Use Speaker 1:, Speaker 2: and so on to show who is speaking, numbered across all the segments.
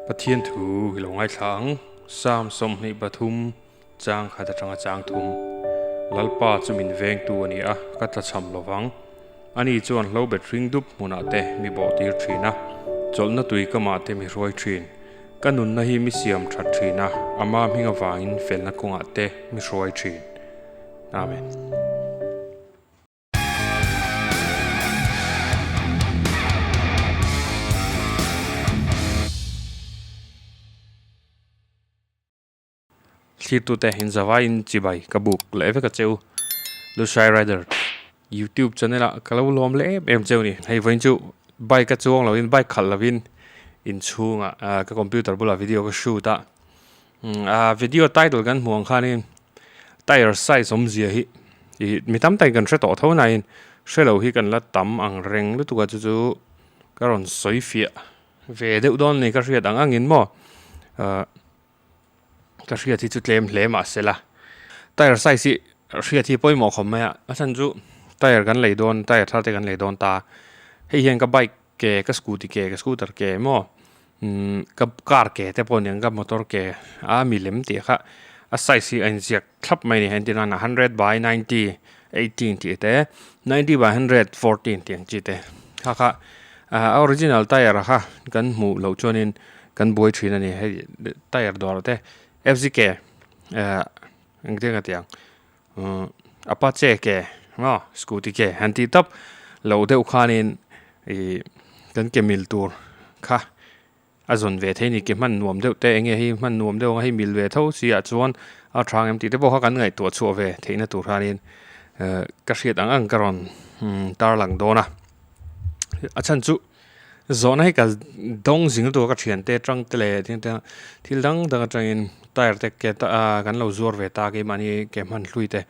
Speaker 1: ปะเทียนถูหลงไอ้หลังสามสมในปฐุมจางขัดจังจางทุมลัลปาจุมินเวงตัวนี้ก็จะชำระวังอันนี้จวนเราเบ็ดริงดุบมุนาเตมีบ่อตีทรีนะจนนั่ตุยก็มาเตมีรอยทรีนกันนุนนะฮีมิเสียมชัดทรีนะอามามิงวางินเฟลนักกงอาเตมีรอยทรีนอาเมนที่ตัวแต่เห็นสบายจีบายกระบุกเล็บกับเจ้าลูชายไรเดอร์ YouTube จะนี่ละก็เราล้อมเล็บเอ็มเจ้านี่ให้วันจูใบกระจวงเราอินใบขัดเราอินชูงก็คอมพิวเตอร์บุลวิดีโอก็ชูตาวิดีโอไตตัวกันห่วงข้านี่ไตร์ไซส์สมเสียฮิมีตั้มไตกันเสต่อเท่าไหร่เสเราฮิกันละตั้มอังเร่งหรือตัวจู่ก็ร้อนสวยเฟียเวเดอุดรนี่ก็เสียดังอังอินมั่ก็เสียที่จุดเล่มมาเสร็จละไตร์ไซส์สิเสียที่ป่วยหมอคอมไหมฉันจู่ไตร์กันเลยโดนไตร์ท่าเตกันเลยโดนตาให้เห็นกับไบค์เก๋กับสกูตเตอร์เก๋มั่วกับคาร์เก๋แต่พอเนี่ยกับมอเตอร์เก๋มีเล่มเตี้ยค่ะไซส์สิอันเสียครับไม่เนี่ยเห็นที่นั่น100 by 90 18ที่เต้90 by 114ที่จีเต้ค่ะออริจินัลไตร์ค่ะกันหมู่เหล่าชนินกันบอยทรีนั่นนี่ให้ไตร์ดอร์เต้FZK อันเดียวกันอย่างApache เก๋สกูตี้เก๋ฮันที่ทับเราเดี๋ยวขานินกันเก็บมิลตัวค่ะส่วนเวทนี่เก็บมันนวมเดี๋ยวแต่เองให้มันนวมเดี๋ยวให้มิลเวทเท่าเสียส่วนทางเอ็มตีได้บอกกันไงตัวชัวเวทนี่ตัวขานินกระเสียดังอังกรอนตาหลังโดนะฉันจุโซนให้กับดงสิ่งตัวกระเสียนเตะจังเตะที่หลังดังจังอินไตร์เตะเกตกันเราจวดเวทาเกมันนี่เกมันลุยเตะ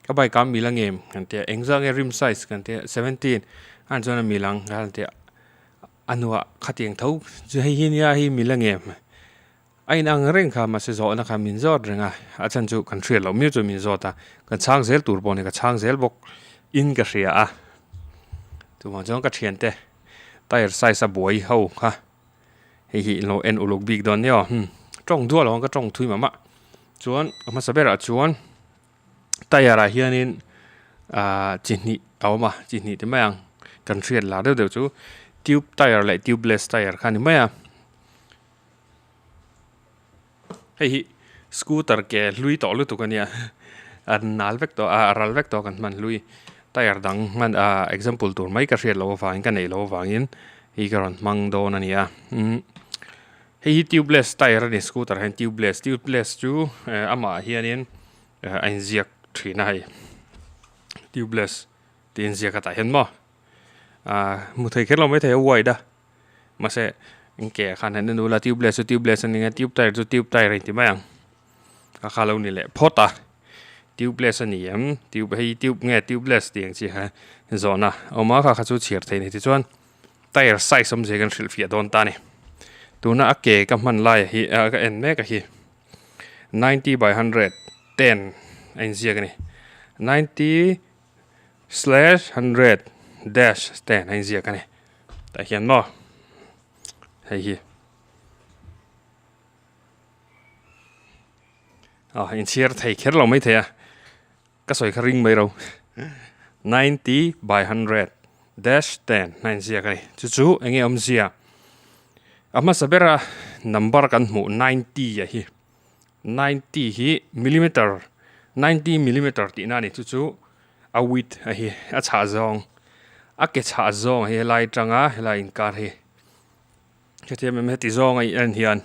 Speaker 1: ก็ไปการมีลังเกมกันเตะเอ็งซังริมไซส์กันเตะ17อันจวนมีลังกันเตะอันว่าขัดยังเท่าจะให้หินยาให้มีลังเกมไอ้นางเร่งข้ามาเสียโซนข้ามินจอดเรื่องอาจารย์จุกันเชียร์เราไม่จุมินจอดกันช่างเซลตูร์บอลเนี่ยกันช่างเซลบอกอินกันเสียตัวมันจงกันเชียนเตะไตร์ไซส์บวยเฮาค่ะให้เราเอ็นอุลุกบิกดอนเนี่ยจ้องด้วยเราก็จ้องทุยมาจวนมาสเปร่าจวนไตร์อะไรเฮียนินจีนี่เอามาจีนี่ที่ไม่ยังกันเชียร์ลาเดี๋ยวจูทิวไตร์อะไรทิวเบลสไตร์คันนี้ไม่ยังให้สกูตเตอร์แกลุยต่อลุยตัวกันเนี่ยนัลเวกตัวรัลเวกตัวกันมันลุยไตร์ดังมันexample ตัวไม่กระเชียร์เราฟังกันไหนเราฟังยินฮีกรอนมังโดนั่นเนี่ยให้ทิวเบลสไตร์นี่สกูตเตอร์ให้ทิวเบลสจูอามาเฮียนินอันเสียกทีน่าทิวเบลสที่อันเสียกกันเห็นมั้ยมุทัยแค่เราไม่ทัยเอาไว้ด่ะมาเสอิงแก่ขันเห็นดูละทิวเบลสนี่ไงทิวไตร์อะไรที่ไม่ยังก็ข้าเรานี่แหละพอตาทิวเบลสนี่ทิวให้ทิวเงี้ยทิวเบลสที่อย่างที่ฮะโซน่ะเอามาข้าจะเชียร์ที่นี่ที่ส่วนไตร์ไซส์สมเด็จกันสิลฟิอาโดนตานี่ตัวน่ะเก๋กับมันไล่ก็เอ็นแม่ก็ฮี90 by 110อันเสียกันนี่90/100 dash 10อันเสียกันนี่แต่เขียนบ่ให้ฮีอินเชียร์ไทยแค่เราไม่เท่ก็สวยคริ่งไปเรา90 by 100 dash 10อันเสียกันนี่จู่ๆเงี้ยเสียมาสเปร่า number กันหมู่90ฮี90ฮีมิลลิเมตร90 มิลลิเมตรที่นั่นนี่จู่ๆเอาวิดฮีชาซองเกชาซองฮีไล่จังฮีไล่อินการฮีแค่ที่มันไม่ติดซองไอ้อันเฮียน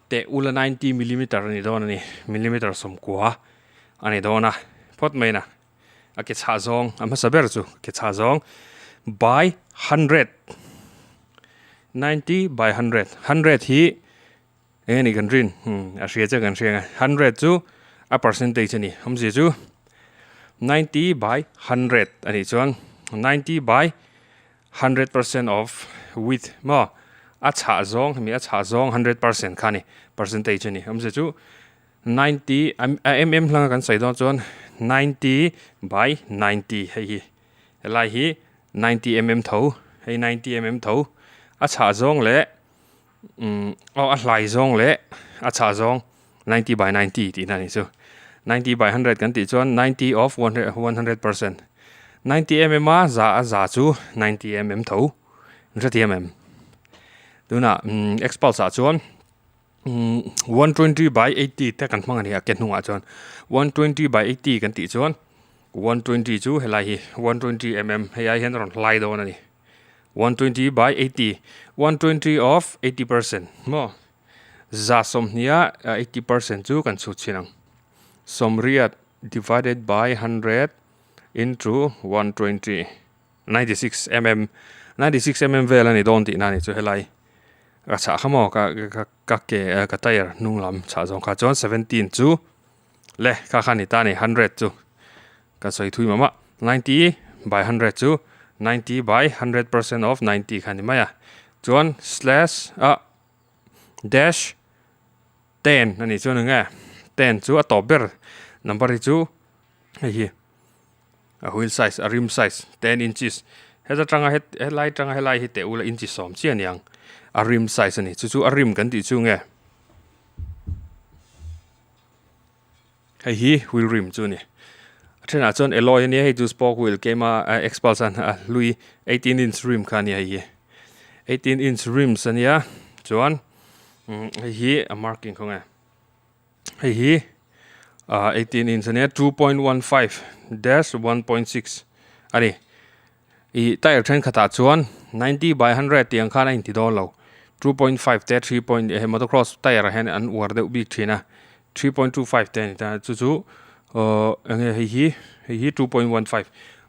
Speaker 1: แต่อุล90 มิลลิเมตรนี่โดนนี่มิลลิเมตรสมกว่าอันนี้โดนนะพอดไม่นะเกชาซองมาสเปร่าจู่เกชาซอง by 100 90 by 100 ฮีนี่กันรินเสียจะกันเสียง100จู่percentage นี่ผมเสียจู่90 by 100อันนี้ส่วน90 by 100% of width มั้งชาซองมีชาซอง100%ค่ะนี่ percentage นี่ผมเสียจู่90 mm หลังกันใส่ตอนส่วน90 by 90ให้ไล่ฮี90 mm เท่าให้90 mm เท่าชาซองเละ a hlai zong le a cha zong 90 by 90 ti na ni chu 90 by 100 kan ti chuan 90 of 100%. 90 mm a za chu 90 mm tho 30 mm tuna expulse a chuan 120 by 80 te kan hmang ani a ken hnunga chuan 120 by 80 kan ti chuan 120 chu helai hi 120 mm hei hian ron hlai don ani 120 by 80 120 of 80% mo za som nia 80% chu kan chu chinang som riat divided by 100 into 120 96 mm 96 mm vel ani don ti na ni chu helai ka cha khamo ka ke ka tire nung lam cha jong kha chon 17 chu le ka khani ta ni 100 chu ka soi thui mama 90 by 100 chu 90 by 100% of 90 khani maya chuan slash dash 10 ani chu nga 10 chu a top ber number chu hi a wheel size a rim size 10 inches heta tanga helai tanga helai hi te ula inches som chian yang a rim size ani chu a rim kan ti chu nge hi wheel rim chu ni thena chon alloy ni hei chu spoke wheel kema expulsion lui 18 inch rim khani hi 18 inch rims ania chuan hi a marking khonga hi 18 inch ania 2.15 dash 1.6 ani i tire train khata chuan 90 by 100 tiang kha 90 $. 2.5 te 3. Motocross tire hen an war de big thina 3.25 ten ta chu hi 2.15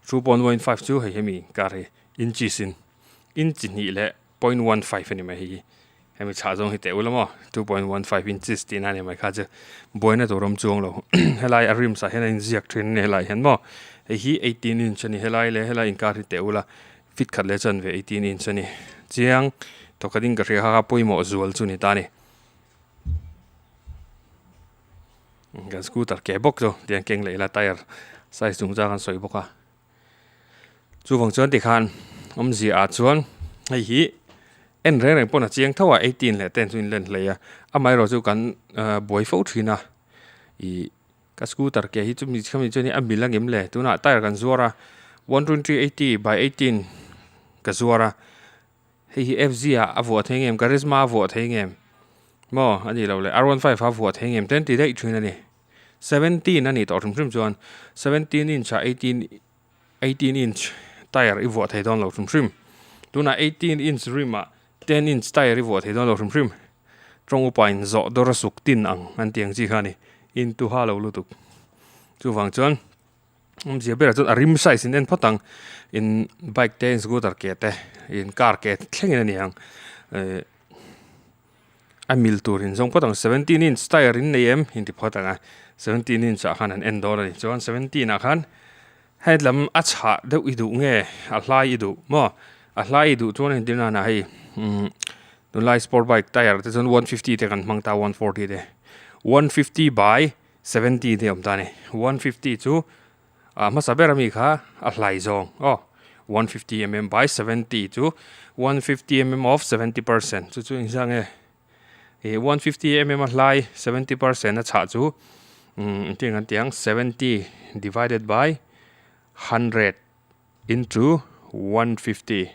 Speaker 1: 2.15 chu hemi ka re inches in inch ni le 0.15 ani mai hi hemi cha jong hi te ulamo 2.15 inches tin ani mai kha je boina to rom chuang lo helai arim sa hen in ziak thin helai hen mo hi 18 inch ani helai le helai in ka ri te ula fit khat le chan ve 18 inch ani chiang to kading ka ri ha poimo zual chu ni ta ni gan scooter ke bok zo dian keng le la tire size chung cha kan soi boka chu wang chuan ti khan omzi a chuan hi en reng pona chiang thawa 18 le 10 chuin len leya amai ro chu kan boi fo thina I ka scooter ke hi chu mi khami chuni ambilangim le tuna tire kan zuara 120/80 by 18 ka zuara hi FZ a vuah thengem charisma a vuah thengem mo ani lo le R15 a vuah thengem 20 dei thina ni 17 ani to thum chuan 17 inch 18 inch tire I vuah thei don lo thum tuna 18 inch rim 10 inch tire I vuah thei don lo thum trong upain zo dor suk tin ang an tiang chi khani into halo lutuk chu wang chuan zia bera chu rim size in phatang in bike te scooter ke te in car ke thlengin ani ang amil turin zong patang 17 inch tire in nem in ti phatanga 17 inch a khan an endor ani chuan 17 a khan headlam a cha deuh idu nge a hlai idu mo a hlai idu chuan in dina na hei the light sport bike tire te chuan 150 te kan hmangta 140 te 150 by 70 te omtani 150 chu masaberami kha a hlai zong 150 mm by 70 chu 150 mm of 70% chu insang e 150 mm a hlai 70% a cha chu tiang 70 divided by 100 into 150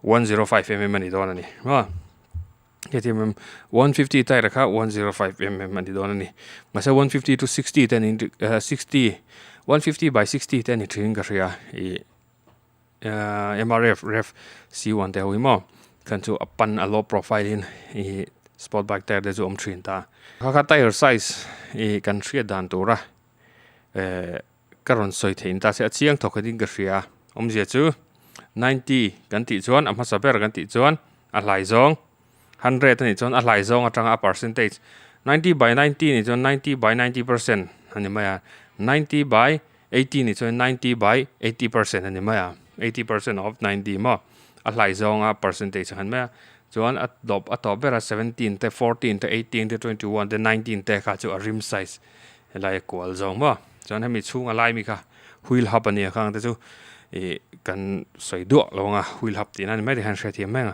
Speaker 1: 105 mm ani don ani mm 150 tire kha 105 mm ani don ani masa 150 to 60 then into 60 150 by 60 then it ring ka ria MRF ref C1 te hoimo kan chu apan a low profile in sport bike tire de zo thin ta kha tire size kan thria dan tura karon soi thein ta se chiang thokading ka ria zia chu 90 kan ti chuan ama saber kan ti chuan a hlai zong 100 ni chuan a hlai zong atanga percentage 90 by 90 ni chuan 90 by 90% ani maya 90 by 80 ni chuan 90 by 80% ani maya 80% of 90 mo a hlai zong a percentage han maya chuan a top bera 17 te 14 te 18 te 21 te 19 te kha chu a rim size helai kwal zong mo chuan hemi chunga lai mi kha wheel hub ani khang te chu kan soi do longa wheel hub tin ani mai han hre thiam menga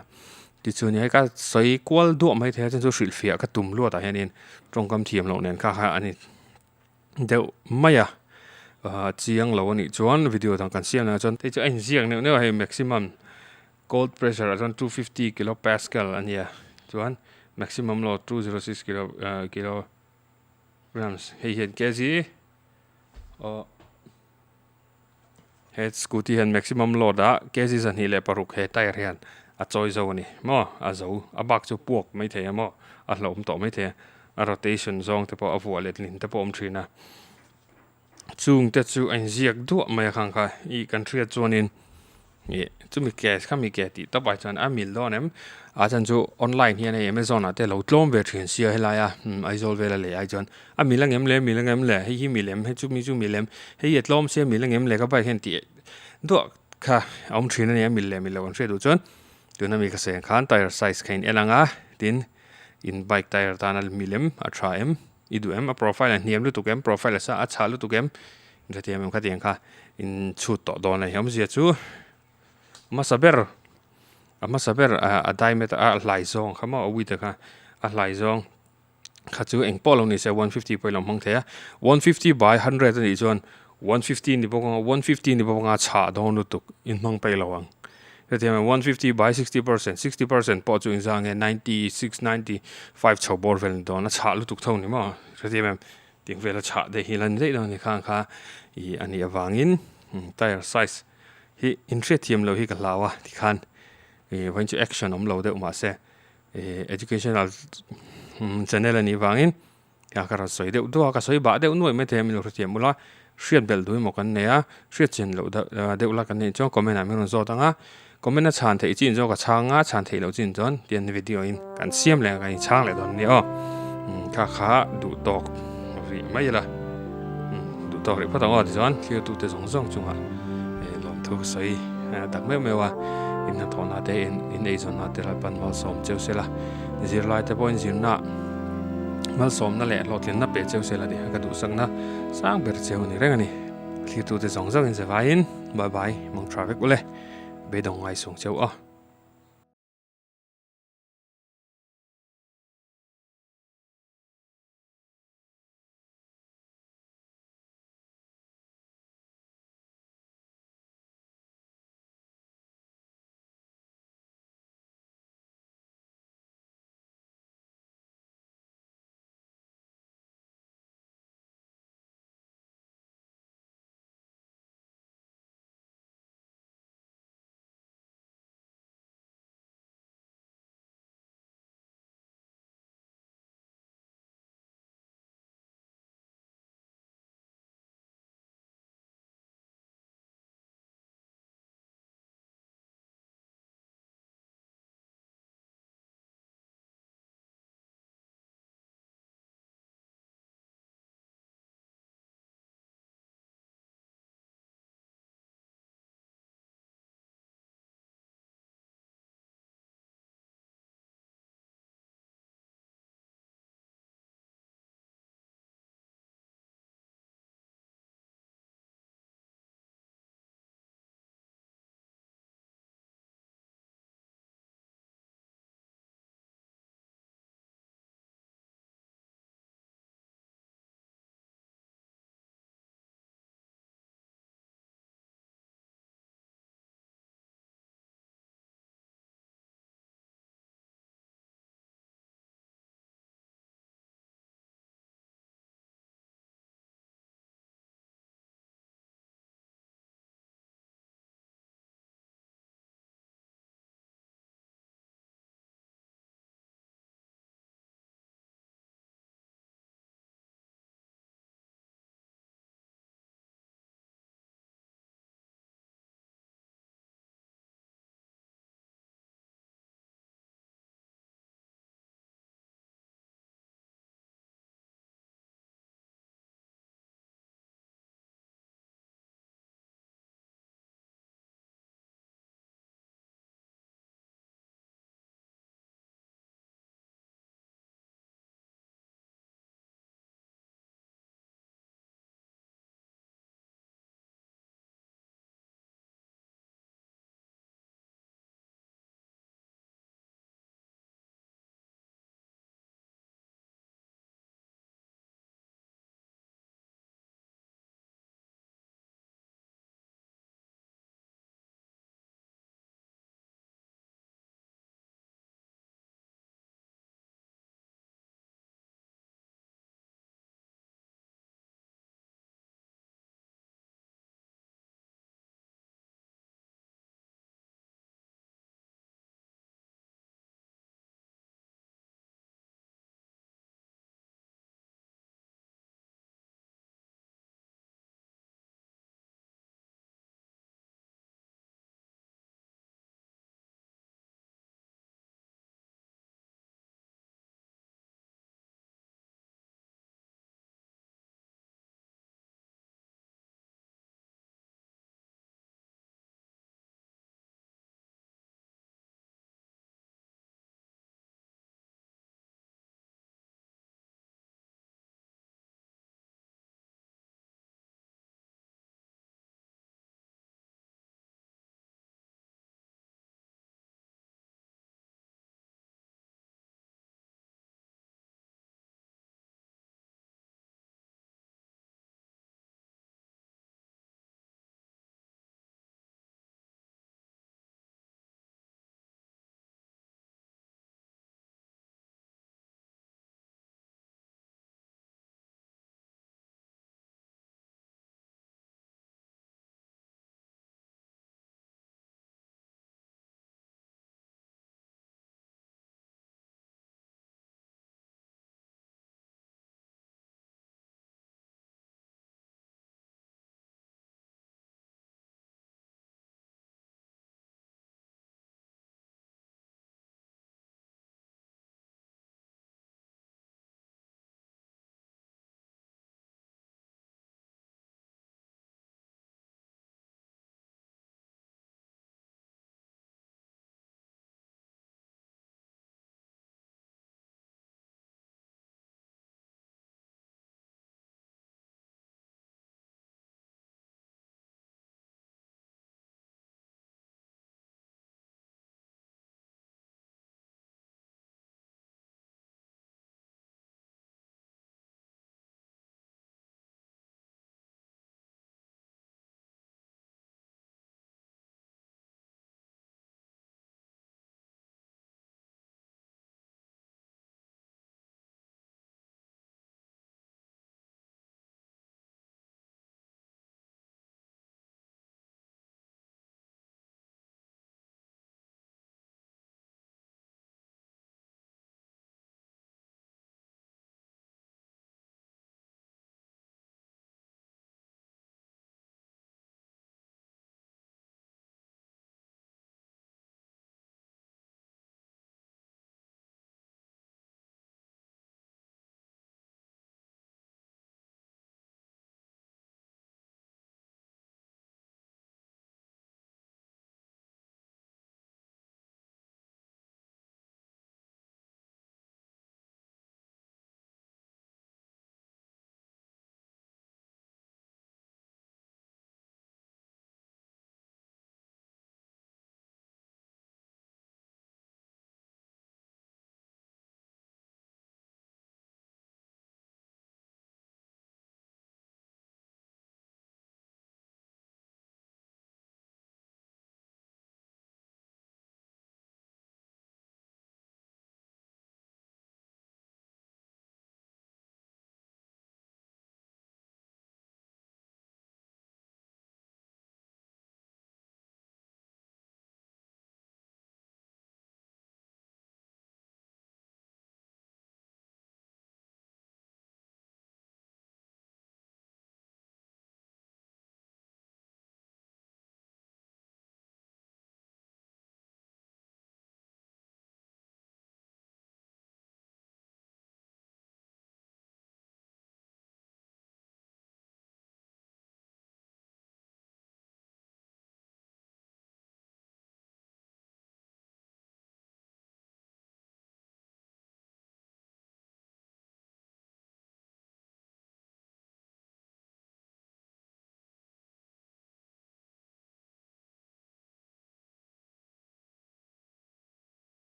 Speaker 1: thì chú này cái sấy qual đũa mấy thế chân chú Hrilhfiah cái tùm lúa tại hiện trong cầm thiềm lâu nên khá anh ấy đều mấy chiang lâu anh chuan video thằng cần xem là chuan thế chứ anh riêng nếu hay maximum cold pressure là chuan 250 kilopascal anh ấy chuan maximum load 206 kilograms hay hiện cái gì head scooty hen maximum load đó cái gì dân hi lệ paruk he tire hen choi zo ni mo zo bak chu puak mai the mo lom to mai the rotation zong te po vuah let lin te po thina chung te chu an ziak du mai khang kha I country chuanin chu mi cash kha mi ke ti ta bai chan a mil lo nem chan chu online hian Amazon ate lo tlom ve thin sia helaya aizol ve la le ai chan a milang em le hi milem he chu milem he yet lom se milang em le ka bai hen ti du kha thina ne mi lo an du chan tu na mi ka se khan tire size khain elanga tin in bike tire tanal milem a try em idu em a profile an hiam lu tu kem profile sa a cha lu tu kem rati em kha tiang kha in chut to don lai ham zia chu masaber a diameter a lai zong khama a width kha a lai zong kha chu eng polo ni se 150 poilom hang the 150 by 100 ni chuan 150 ni bong 150 ni bong a cha don lu tu in mang pe lawang rati em 150 by 60% po chu in zang 96 95 chho bor vel don a cha lu tu thon ni ma rati em ting vel a cha de hilan dei don ni khang kha I ani awangin tire size hi interest thiam lo hi ka lawa ti khan when to action lo de ma se educational channel ani wangin ka ka soi de do ka soi ba de noi me the mi lo thiam mula hriat bel dui mo kan ne a hriat chen lo de ula kan ne chong comment ami ron zo tanga comment na chan thei chin zo ka changa chan thei lo chin jon tian video in kan siam le ka chang le don ni ka kha du tok ri mai la du tok ri pa tang ti jon thia tu te zong zong chunga lom thu soi tak me wa in na thona te in ei zon na te la pan mal som cheu sela zir lai te point zir na mal som na le lotlin na pe cheu sela di ka du sang na sang ber cheu ni reng ani thia tu te zong zong in se vai in bye bye mong traffic ule be dong ai song cheu